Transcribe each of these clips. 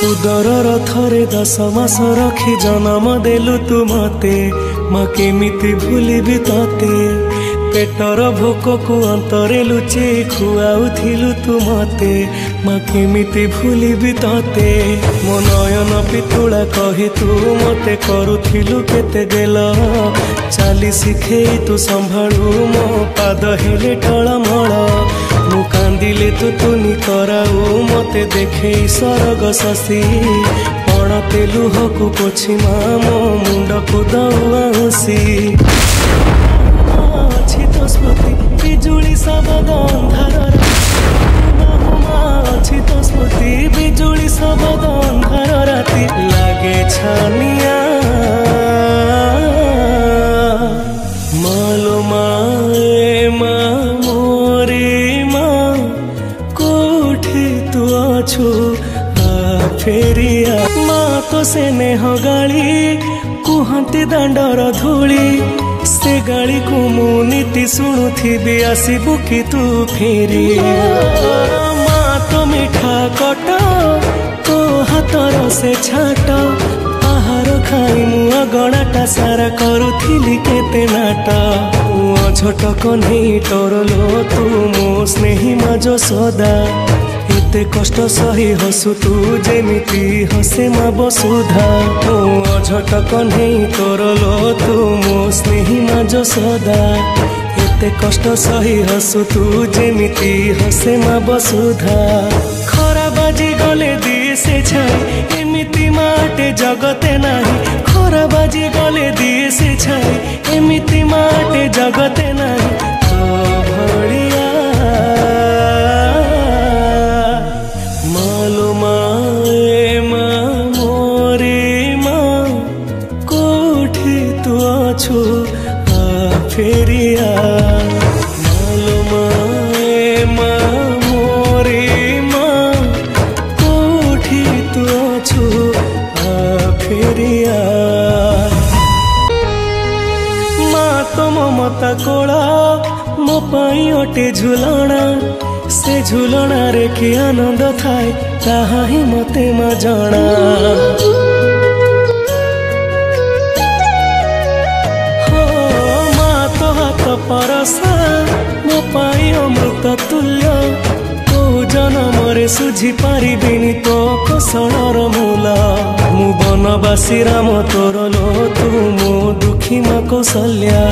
उदर थरे 10 मास रखी जन्म देलु तू मते माँ केमिति भूलिबी तते पेटर भोक को अंतरे लुचे खुआउथिलु तू मते माँ केमिति भूलिबी तते मो नयन पितुला कही तू मते करुथिलु केते गेल चाली शिखेई तू संभाळु मो पाद हेले टळमळ मु कांदिले तू तुनी कराऊ मते देखे सरग शशि पणते लुहकु पोछि मो मुंड को दउसी अछि तो स्मृति बिजुली सबद अंधार अछि तो स्मृति बिजुली सबद अंधार राति लागे छानिया मालो माए माँ मोरी माँ कोठी तू अछु फेरिया माँ तो से नेह गाली कुहंती दांडर धूली से गाली को मु नीति शुणुथिबी आसिबु कि तू फेरी माँ तो मिठा कट तो हाथर से छाट आहार खाई मु अगणाटा सारा करुथिली केते नाट छोट कन्हई तोरलो तू मो स्नेही माजो सदा एते कष्ट सही हसु तू जेमिति हसे मा बसुधा ओ झट कन्हई तोरलो तू मो स्नेही माजो सदा एते कष्ट सही हसु तू जेमिति हसे मा बसुधा खरा बाजी गले दिए से छाई एमिति माटे जगते नाही खरा बाजी गले दिए से छाई एमिति माटे जगते नाही तो भड़िया मालो माए माँ मोरी माँ कोठी तू अछु फेरिया मालो माए माँ मोरी माँ कोठी तू अछु फेरिया माँ तो ममता कोला मो पाई अटे झुलना से झुलना रे कि आनंद थाए ताहा ही मते मा जाना हो माँ तो हाथ परसा मो पाई अमृत तुल्य तो जन्म रे सुझी पारिबिनी तो कोसलर मूल मु बनवासी राम तोरलो तू मो दुखी मा कौशल्या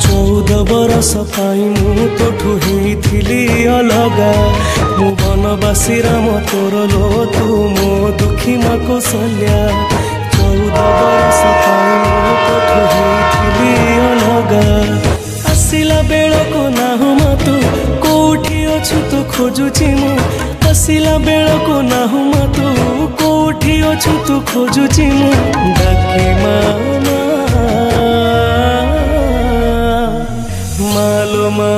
14 बरस पाई मु तोठु हेइथिली अलगा मु बनवासी राम तोरलो तू मो दुखी मा कौशल्या 14 बरस पाई मु तोठु हेइथिली अलगा आसिला बेळको नाहु तू कोठी अछु तू खोजुची मु आसिला बेळको नाहु तू कोठी अछु तू खोजुची मु डाके मामा मालो मा